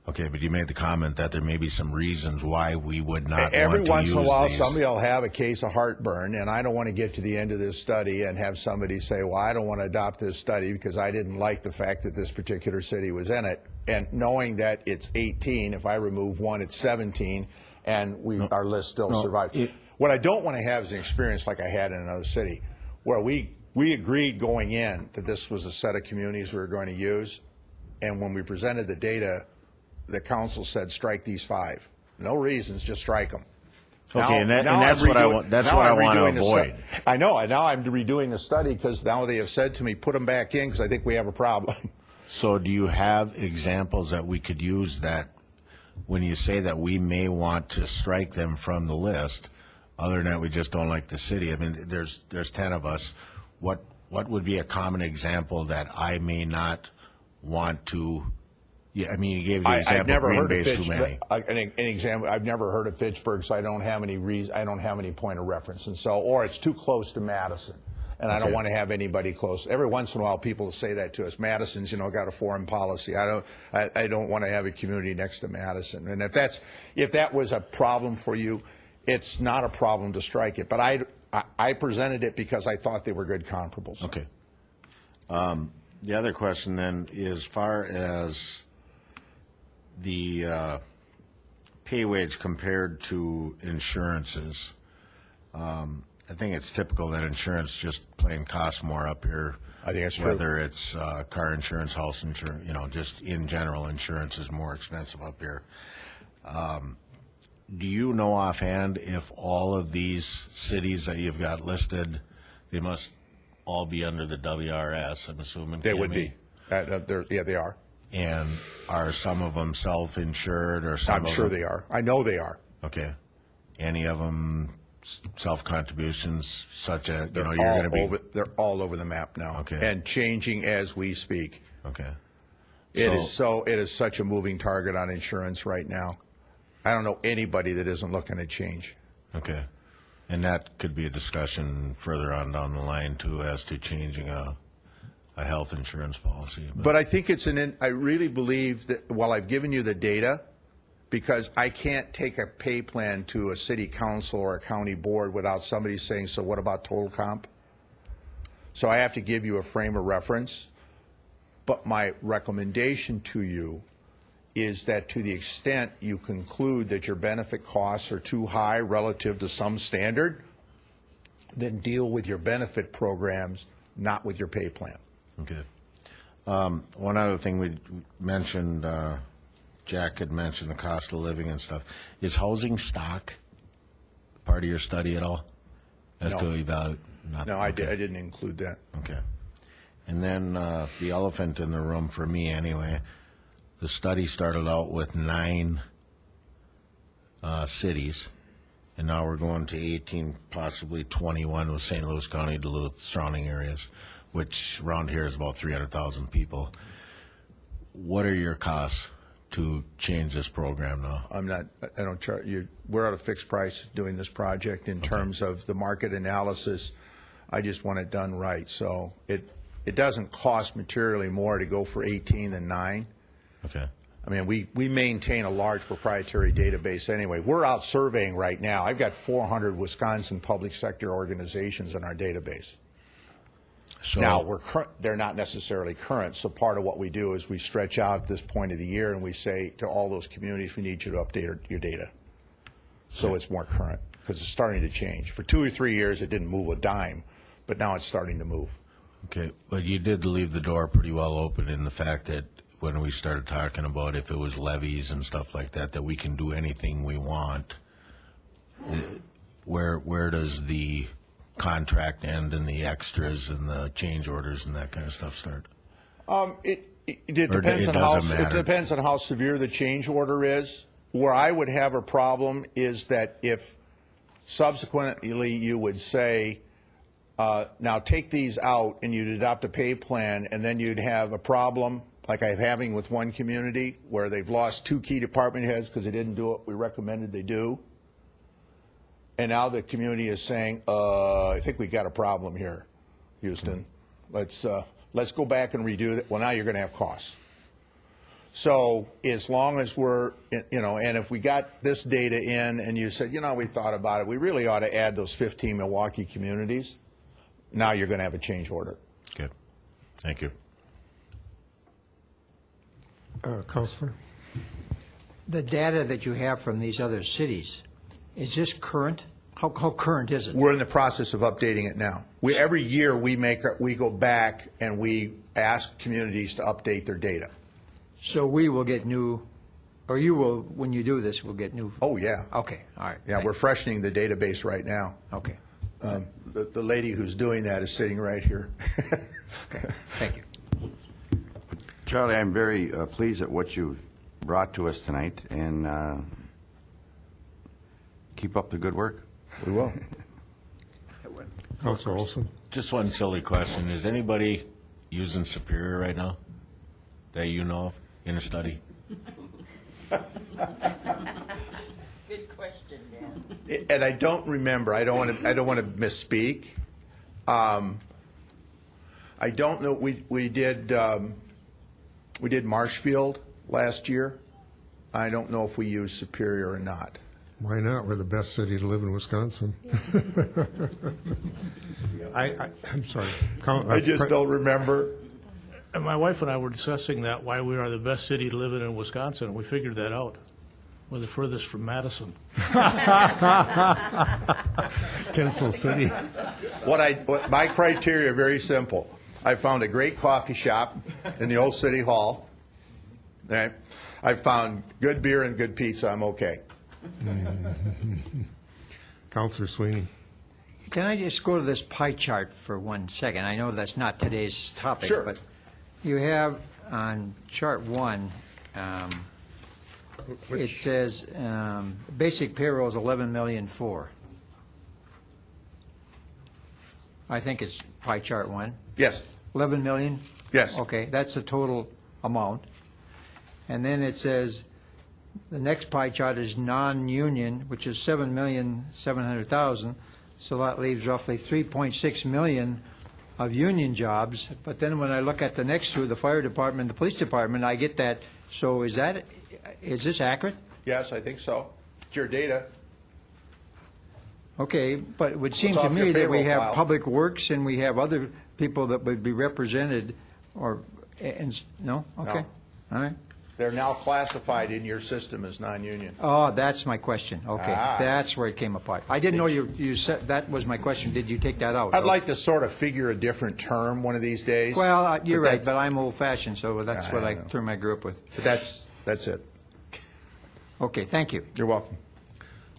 Okay, but you made the comment that there may be some reasons why we would not Every want to once use in a while, these. somebody will have a case of heartburn, and I don't want to get to the end of this study and have somebody say, well, I don't want to adopt this study because I didn't like the fact that this particular city was in it. And knowing that it's 18, if I remove one, it's 17, and our list still survives. What I don't want to have is an experience like I had in another city, where we agreed going in that this was a set of communities we were going to use, and when we presented the data, the council said, strike these 5. No reasons, just strike them. Okay, and that's what I want. That's what I want to avoid. I know, and now I'm redoing the study because now they have said to me, put them back in because I think we have a problem. So do you have examples that we could use that when you say that we may want to strike them from the list, other than that we just don't like the city? I mean, there's 10 of us. What would be a common example that I may not want to? Yeah, I mean, you gave the example Green Bay's too many. An example, I've never heard of Fitchburg, so I don't have any reason. I don't have any point of reference, and so, or it's too close to Madison, and I don't want to have anybody close. Every once in a while, people say that to us. Madison's, got a foreign policy. I don't want to have a community next to Madison. And if that was a problem for you, it's not a problem to strike it. But I presented it because I thought they were good comparables. Okay. The other question then is, as far as the pay wage compared to insurances, I think it's typical that insurance just plain costs more up here. I think that's true. Whether it's car insurance, house insurance, just in general, insurance is more expensive up here. Do you know offhand if all of these cities that you've got listed, they must all be under the WRS, I'm assuming? They would be. Yeah, they are. And are some of them self-insured or some I'm sure they are. I know they are. Okay. Any of them self-contributions such as, They're you're going to be... They're all over the map now. Okay. And changing as we speak. Okay. It is such a moving target on insurance right now. I don't know anybody that isn't looking at change. Okay. And that could be a discussion further on down the line too, as to changing a health insurance policy. But I think I really believe that while I've given you the data, because I can't take a pay plan to a city council or a county board without somebody saying, so what about total comp? So I have to give you a frame of reference. But my recommendation to you is that to the extent you conclude that your benefit costs are too high relative to some standard, then deal with your benefit programs, not with your pay plan. Okay. One other thing we mentioned, Jack had mentioned the cost of living and stuff. Is housing stock part of your study at all? As No. to evaluate? No, I didn't include that. Okay. And then the elephant in the room, for me anyway, the study started out with 9 cities, and now we're going to 18, possibly 21 with St. Louis County, Duluth, surrounding areas, which around here is about 300,000 people. What are your costs to change this program now? I don't charge you. We're at a fixed price doing this project in terms of the market analysis. I just want it done right. So it doesn't cost materially more to go for 18 than 9. Okay. I mean, we maintain a large proprietary database anyway. We're out surveying right now. I've got 400 Wisconsin public sector organizations in our database. So Now, they're not necessarily current, so part of what we do is we stretch out at this point of the year and we say to all those communities, we need you to update your data so it's more current, because it's starting to change. For 2 or 3 years, it didn't move a dime, but now it's starting to move. Okay, but you did leave the door pretty well open in the fact that when we started talking about if it was levies and stuff like that, that we can do anything we want. Where does the contract end and the extras and the change orders and that kind of stuff start? It depends on doesn't it matter? depends on how severe the change order is. Where I would have a problem is that if subsequently you would say, now take these out and you'd adopt a pay plan, and then you'd have a problem like I'm having with one community where they've lost 2 key department heads because they didn't do what we recommended they do. And now the community is saying, I think we got a problem here, Houston. Let's go back and redo that. Well, now you're going to have costs. So as long as we're, and if we got this data in and you said, we thought about it, we really ought to add those 15 Milwaukee communities, now you're going to have a change order. Okay, thank you. Counselor? The data that you have from these other cities, is this current? How current is it? We're in the process of updating it now. Every year we go back and we ask communities to update their data. So we will get new, or you will, when you do this, will get new? Oh, yeah. Okay, all right. Yeah, we're freshening the database right now. Okay, The lady who's doing that is sitting right here. okay, thank you. Charlie, I'm very pleased at what you brought to us tonight, and keep up the good work. We will. Counselor Olson? Just one silly question. Is anybody using Superior right now that you know of in a study? Good question, Dan. And I don't remember. I don't want to misspeak. I don't know. We did Marshfield last year. I don't know if we used Superior or not. Why not? We're the best city to live in Wisconsin. I'm sorry. I just don't remember. And my wife and I were discussing that, why we are the best city to live in Wisconsin. We figured that out. We're the furthest from Madison. Tinsel City. My criteria are very simple. I found a great coffee shop in the old city hall. Okay? I found good beer and good pizza. I'm okay. Counselor Sweeney. Can I just go to this pie chart for 1 second? I know that's not today's topic. Sure. But you have on chart 1, it says basic payroll is 11,000,004. I think it's pie chart 1. Yes. 11 million? Yes. Okay, that's the total amount. And then it says the next pie chart is non-union, which is 7,700,000. So that leaves roughly 3.6 million of union jobs. But then when I look at the next two, the fire department, the police department, I get that. So is this accurate? Yes, I think so. It's your data. Okay, but it would seem It's to off your me that we payroll have file. Public Works and we have other people that would be represented, no? Okay, all right. They're now classified in your system as non-union. Oh, that's my question. Okay, Ah. that's where it came apart. I didn't know you said, that was my question. Did you take that out? I'd like to sort of figure a different term one of these days. Well, you're right, that's- but I'm old-fashioned, so that's I what I know. term I grew up with. But that's it. Okay, thank you. You're welcome.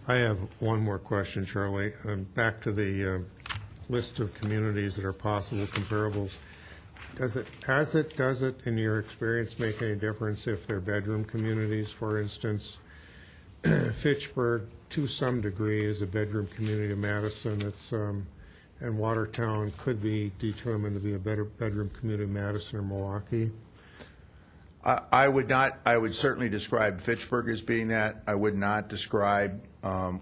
I have one more question, Charlie. Back to the list of communities that are possible comparables. Does it, in your experience, make any difference if they're bedroom communities? For instance, Fitchburg, to some degree, is a bedroom community of Madison. And Watertown could be determined to be a bedroom community of Madison or Milwaukee. I would certainly describe Fitchburg as being that. I would not describe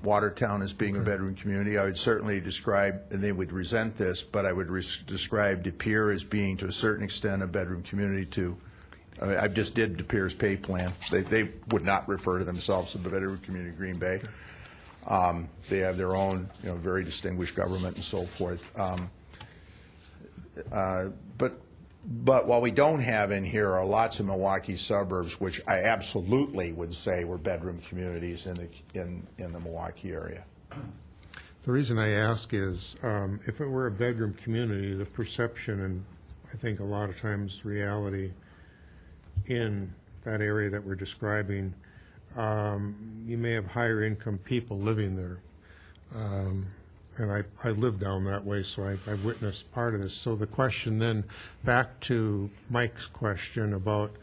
Watertown as being a bedroom community. I would certainly describe, and they would resent this, but I would describe De Pere as being, to a certain extent, a bedroom community too. I mean, I just did De Pere's pay plan. They would not refer to themselves as a bedroom community of Green Bay. They have their own, very distinguished government and so forth. But what we don't have in here are lots of Milwaukee suburbs, which I absolutely would say were bedroom communities in the Milwaukee area. The reason I ask is, if it were a bedroom community, the perception, and I think a lot of times reality in that area that we're describing, you may have higher income people living there. And I live down that way, so I've witnessed part of this. So the question then, back to Mike's question about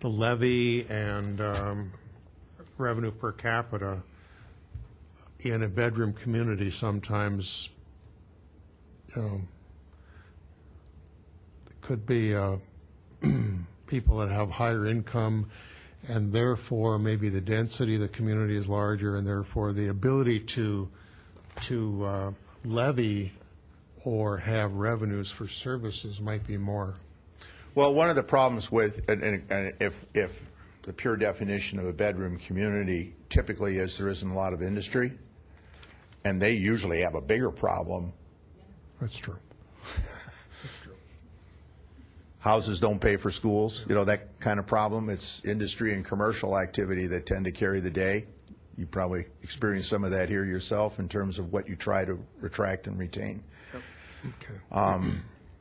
the levy and revenue per capita in a bedroom community, sometimes it could be people that have higher income, and therefore maybe the density of the community is larger, and therefore the ability to levy or have revenues for services might be more. Well, one of the problems with, and if the pure definition of a bedroom community typically is there isn't a lot of industry, and they usually have a bigger problem. That's true. Houses don't pay for schools, that kind of problem. It's industry and commercial activity that tend to carry the day. You probably experienced some of that here yourself in terms of what you try to attract and retain. Okay.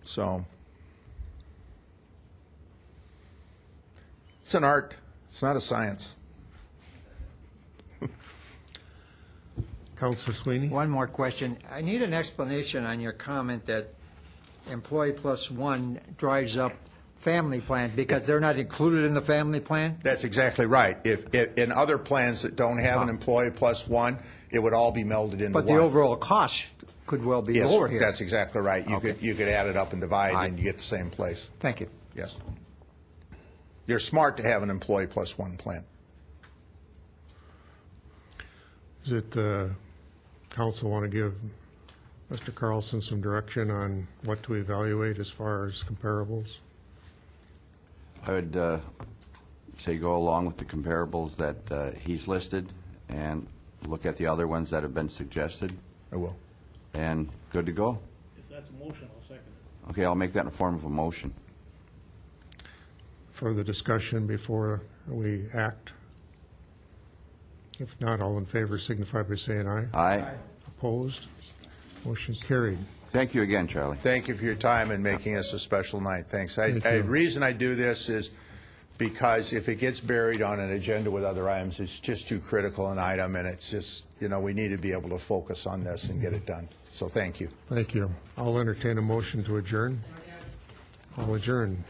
So it's an art. It's not a science. Councilor Sweeney? One more question. I need an explanation on your comment that employee plus one drives up family plan, because they're not included in the family plan? That's exactly right. If in other plans that don't have an employee plus one, it would all be melded into one. But the overall cost could well be Yes, lower here. that's exactly right. Okay. You could add it up and divide, Right. and you get the same place. Thank you. Yes. You're smart to have an employee plus one plan. Is it council want to give Mr. Carlson some direction on what to evaluate as far as comparables? I would say go along with the comparables that he's listed and look at the other ones that have been suggested, I will. and good to go. If that's a motion, I'll second it. Okay, I'll make that in the form of a motion. Further discussion before we act? If not, all in favor signify by saying aye. Aye. Opposed? Motion carried. Thank you again, Charlie. Thank you for your time and making us a special night. Thanks. Thank The you. reason I do this is because if it gets buried on an agenda with other items, it's just too critical an item, and it's just, we need to be able to focus on this and get it done. So thank you. Thank you. I'll entertain a motion to adjourn. I'll adjourn.